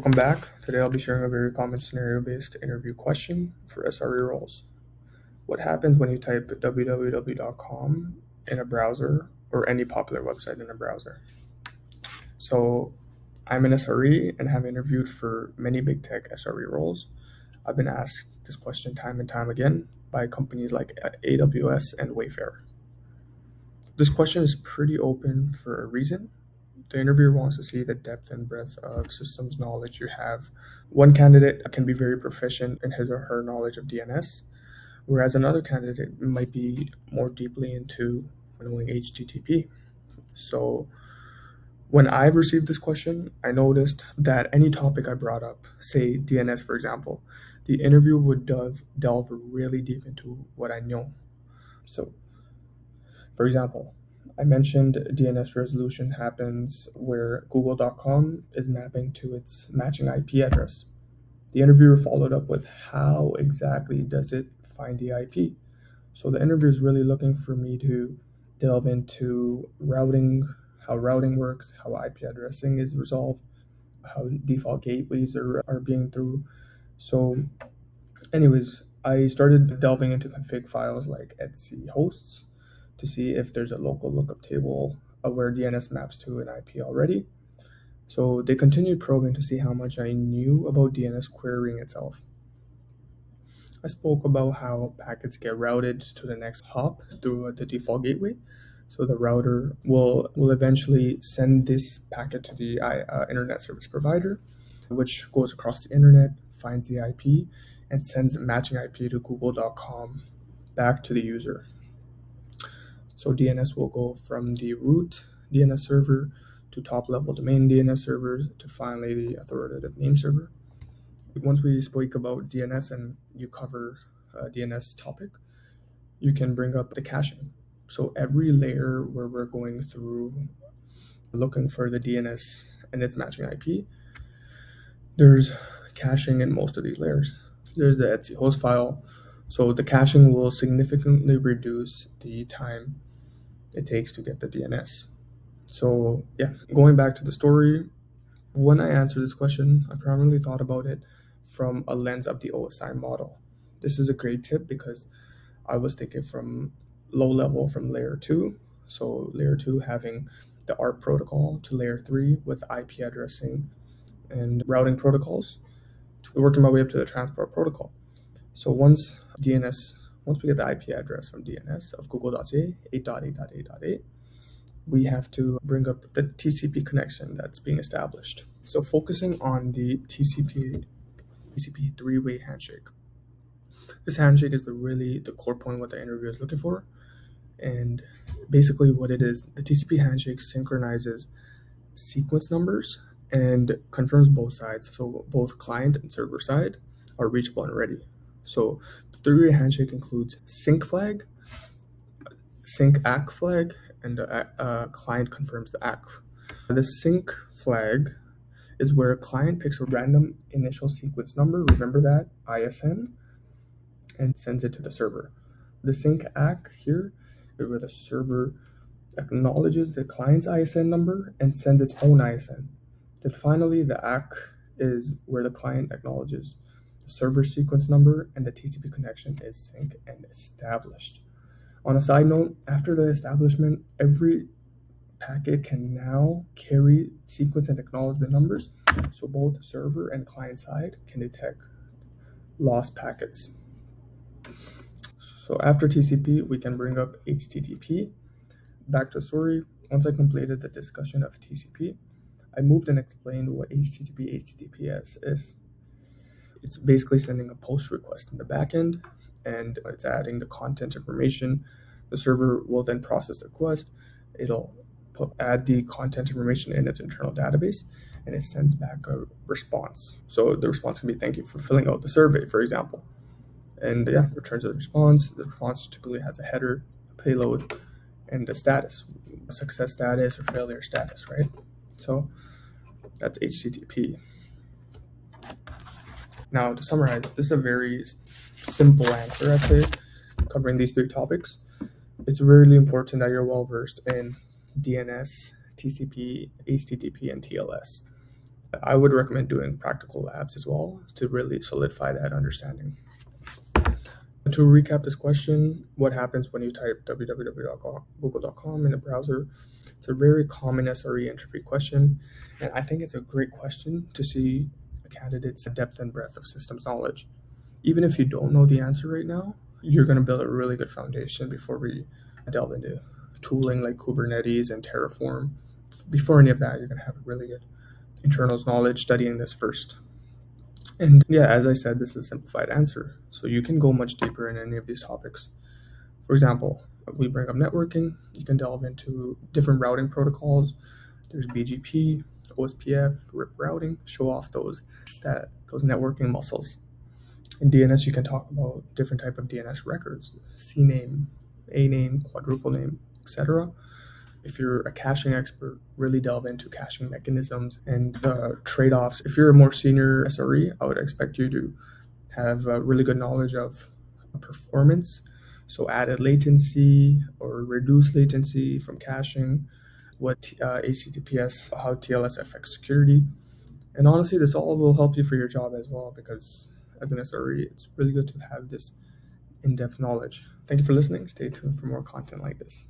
Welcome back. Today I'll be sharing a very common scenario-based interview question for SRE roles. What happens when you type www.com in a browser or any popular website in a browser? So I'm an SRE and have interviewed for many big tech SRE roles. I've been asked this question time and time again by companies like AWS and Wayfair. This question is pretty open for a reason. The interviewer wants to see the depth and breadth of systems knowledge you have. One candidate can be very proficient in his or her knowledge of DNS, whereas another candidate might be more deeply into knowing HTTP. So when I received this question, I noticed that any topic I brought up, say DNS for example, the interviewer would delve really deep into what I know. So, for example, I mentioned DNS resolution happens where google.com is mapping to its matching IP address. The interviewer followed up with how exactly does it find the IP? So the interviewer is really looking for me to delve into routing, how routing works, how IP addressing is resolved, how default gateways are being through. So anyways, I started delving into config files like etc hosts to see if there's a local lookup table where DNS maps to an IP already. So they continued probing to see how much I knew about DNS querying itself. I spoke about how packets get routed to the next hop through the default gateway. So the router will eventually send this packet to the internet service provider, which goes across the internet, finds the IP, and sends a matching IP to google.com back to the user. So DNS will go from the root DNS server to top-level domain DNS servers to finally the authoritative name server. Once we spoke about DNS and you cover a DNS topic, you can bring up the caching. So every layer where we're going through looking for the DNS and its matching IP, there's caching in most of these layers. There's the etc host file. So the caching will significantly reduce the time it takes to get the DNS. So yeah, going back to the story, when I answered this question, I primarily thought about it from a lens of the OSI model. This is a great tip because I was thinking from low level from layer 2. So layer 2 having the ARP protocol to layer 3 with IP addressing and routing protocols, working my way up to the transport protocol. So once we get the IP address from DNS of google.ca 8.8.8.8, we have to bring up the TCP connection that's being established. So focusing on the TCP three-way handshake. This handshake is the core point what the interviewer is looking for. And basically what it is, the TCP handshake synchronizes sequence numbers and confirms both sides. So both client and server side are reachable and ready. So the three-way handshake includes sync flag, sync ACK flag, and the client confirms the ACK. The sync flag is where a client picks a random initial sequence number, remember that, ISN, and sends it to the server. The sync ACK here is where the server acknowledges the client's ISN number and sends its own ISN. Then finally, the ACK is where the client acknowledges the server sequence number and the TCP connection is synced and established. On a side note, after the establishment, every packet can now carry sequence and acknowledge the numbers, so both server and client side can detect lost packets. So after TCP, we can bring up HTTP. Back to story, once I completed the discussion of TCP, I moved and explained what HTTPS is. It's basically sending a post request in the backend, and it's adding the content information. The server will then process the request. It'll add the content information in its internal database, and it sends back a response. So the response can be, thank you for filling out the survey, for example. And yeah, returns a response. The response typically has a header, a payload, and a status, success status or failure status, right? So that's HTTP. Now, to summarize, this is a very simple answer, I'd say, covering these three topics. It's really important that you're well versed in DNS, TCP, HTTP, and TLS. I would recommend doing practical labs as well to really solidify that understanding. To recap this question, what happens when you type www.google.com in a browser? It's a very common SRE interview question, and I think it's a great question to see a candidate's depth and breadth of systems knowledge. Even if you don't know the answer right now, you're going to build a really good foundation before we delve into tooling like Kubernetes and Terraform. Before any of that, you're going to have a really good internals knowledge studying this first. And yeah, as I said, this is a simplified answer, so you can go much deeper in any of these topics. For example, we bring up networking, you can delve into different routing protocols. There's BGP, OSPF, RIP routing, show off those networking muscles. In DNS, you can talk about different type of DNS records, CNAME, A name, quadruple name, etc. If you're a caching expert, really delve into caching mechanisms and trade-offs. If you're a more senior SRE, I would expect you to have really good knowledge of performance, so added latency or reduced latency from caching, what HTTPS, how TLS affects security. And honestly, this all will help you for your job as well, because as an SRE, it's really good to have this in-depth knowledge. Thank you for listening. Stay tuned for more content like this.